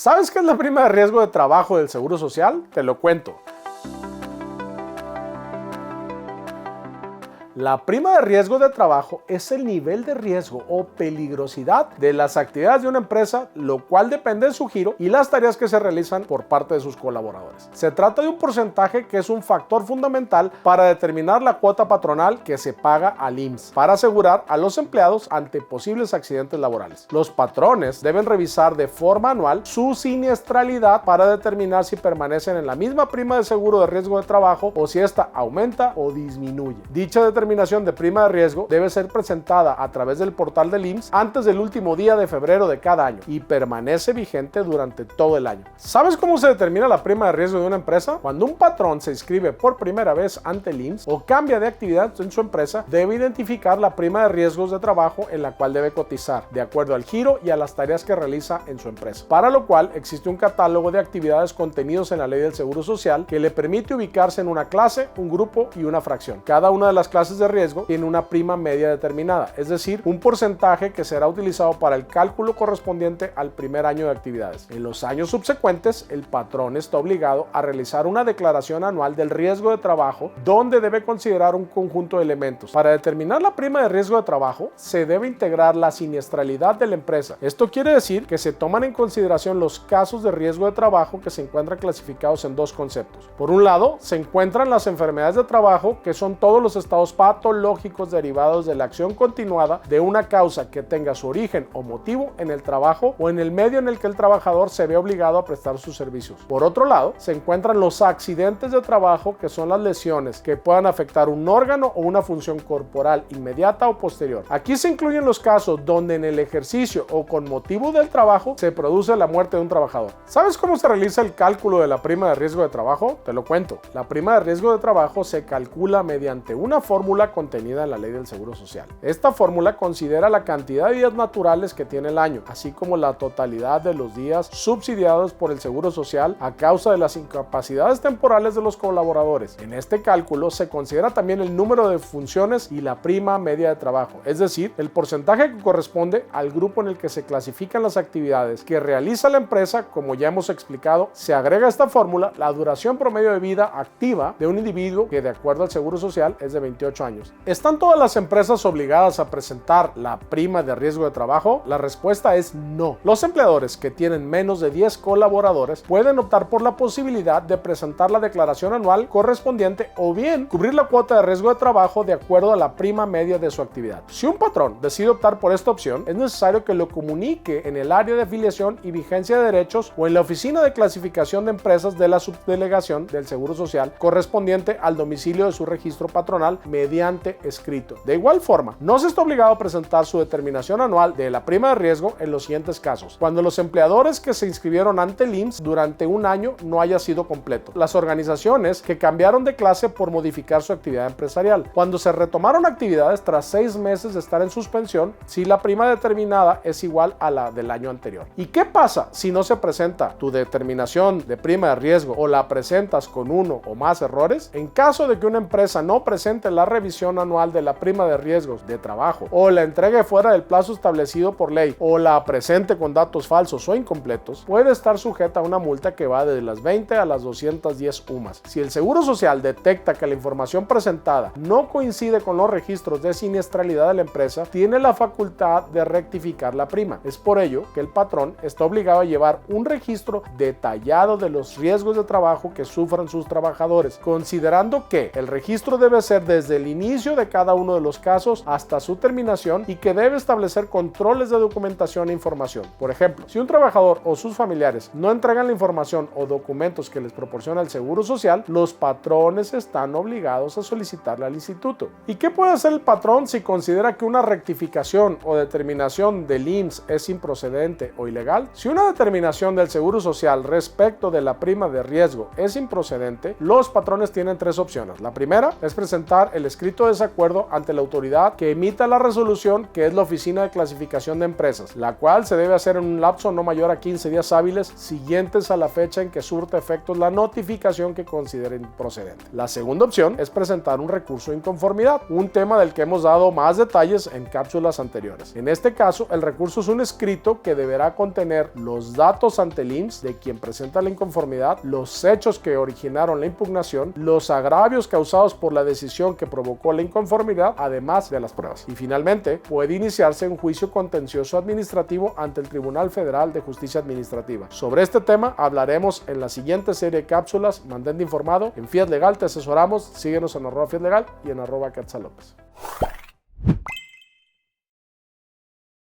¿Sabes qué es la prima de riesgo de trabajo del Seguro Social? Te lo cuento. La prima de riesgo de trabajo es el nivel de riesgo o peligrosidad de las actividades de una empresa, lo cual depende de su giro y las tareas que se realizan por parte de sus colaboradores. Se trata de un porcentaje que es un factor fundamental para determinar la cuota patronal que se paga al IMSS para asegurar a los empleados ante posibles accidentes laborales. Los patrones deben revisar de forma anual su siniestralidad para determinar si permanecen en la misma prima de seguro de riesgo de trabajo o si esta aumenta o disminuye. Dicha determinación de prima de riesgo debe ser presentada a través del portal del IMSS antes del último día de febrero de cada año y permanece vigente durante todo el año. ¿Sabes cómo se determina la prima de riesgo de una empresa? Cuando un patrón se inscribe por primera vez ante el IMSS o cambia de actividad en su empresa, debe identificar la prima de riesgos de trabajo en la cual debe cotizar, de acuerdo al giro y a las tareas que realiza en su empresa. Para lo cual existe un catálogo de actividades contenidos en la Ley del Seguro Social que le permite ubicarse en una clase, un grupo y una fracción. Cada una de las clases de riesgo tiene una prima media determinada, es decir, un porcentaje que será utilizado para el cálculo correspondiente al primer año de actividades. En los años subsecuentes, el patrón está obligado a realizar una declaración anual del riesgo de trabajo donde debe considerar un conjunto de elementos. Para determinar la prima de riesgo de trabajo, se debe integrar la siniestralidad de la empresa. Esto quiere decir que se toman en consideración los casos de riesgo de trabajo que se encuentran clasificados en dos conceptos. Por un lado, se encuentran las enfermedades de trabajo, que son todos los estados patológicos derivados de la acción continuada de una causa que tenga su origen o motivo en el trabajo o en el medio en el que el trabajador se ve obligado a prestar sus servicios. Por otro lado, se encuentran los accidentes de trabajo, que son las lesiones que puedan afectar un órgano o una función corporal inmediata o posterior. Aquí se incluyen los casos donde en el ejercicio o con motivo del trabajo se produce la muerte de un trabajador. ¿Sabes cómo se realiza el cálculo de la prima de riesgo de trabajo? Te lo cuento. La prima de riesgo de trabajo se calcula mediante una fórmula contenida en la Ley del Seguro Social. Esta fórmula considera la cantidad de días naturales que tiene el año, así como la totalidad de los días subsidiados por el Seguro Social a causa de las incapacidades temporales de los colaboradores. En este cálculo se considera también el número de funciones y la prima media de trabajo, es decir, el porcentaje que corresponde al grupo en el que se clasifican las actividades que realiza la empresa. Como ya hemos explicado, se agrega a esta fórmula la duración promedio de vida activa de un individuo que, de acuerdo al Seguro Social, es de 28 años. ¿Están todas las empresas obligadas a presentar la prima de riesgo de trabajo? La respuesta es no. Los empleadores que tienen menos de 10 colaboradores pueden optar por la posibilidad de presentar la declaración anual correspondiente o bien cubrir la cuota de riesgo de trabajo de acuerdo a la prima media de su actividad. Si un patrón decide optar por esta opción, es necesario que lo comunique en el área de afiliación y vigencia de derechos o en la oficina de clasificación de empresas de la subdelegación del Seguro Social correspondiente al domicilio de su registro patronal mediante escrito. De igual forma, no se está obligado a presentar su determinación anual de la prima de riesgo en los siguientes casos: cuando los empleadores que se inscribieron ante el IMSS durante un año no haya sido completo, las organizaciones que cambiaron de clase por modificar su actividad empresarial, cuando se retomaron actividades tras 6 meses de estar en suspensión, si la prima determinada es igual a la del año anterior. ¿Y qué pasa si no se presenta tu determinación de prima de riesgo o la presentas con uno o más errores? En caso de que una empresa no presente la revisión anual de la prima de riesgos de trabajo o la entregue fuera del plazo establecido por ley o la presente con datos falsos o incompletos, puede estar sujeta a una multa que va desde las 20 a las 210 UMAS. Si el Seguro Social detecta que la información presentada no coincide con los registros de siniestralidad de la empresa, tiene la facultad de rectificar la prima. Es por ello que el patrón está obligado a llevar un registro detallado de los riesgos de trabajo que sufran sus trabajadores, considerando que el registro debe ser desde el inicio de cada uno de los casos hasta su terminación y que debe establecer controles de documentación e información. Por ejemplo, si un trabajador o sus familiares no entregan la información o documentos que les proporciona el Seguro Social, los patrones están obligados a solicitarle al instituto. ¿Y qué puede hacer el patrón si considera que una rectificación o determinación del IMSS es improcedente o ilegal? Si una determinación del Seguro Social respecto de la prima de riesgo es improcedente, los patrones tienen 3 opciones. La primera es presentar el escrito desacuerdo ante la autoridad que emita la resolución, que es la Oficina de Clasificación de Empresas, la cual se debe hacer en un lapso no mayor a 15 días hábiles siguientes a la fecha en que surta efectos la notificación que consideren procedente. La segunda opción es presentar un recurso de inconformidad, un tema del que hemos dado más detalles en cápsulas anteriores. En este caso, el recurso es un escrito que deberá contener los datos ante el IMSS de quien presenta la inconformidad, los hechos que originaron la impugnación, los agravios causados por la decisión que provocó la inconformidad, además de las pruebas. Y finalmente, puede iniciarse un juicio contencioso administrativo ante el Tribunal Federal de Justicia Administrativa. Sobre este tema hablaremos en la siguiente serie de cápsulas. Mantente informado. En Fiat Legal te asesoramos. Síguenos en @FiatLegal y en @Katza López.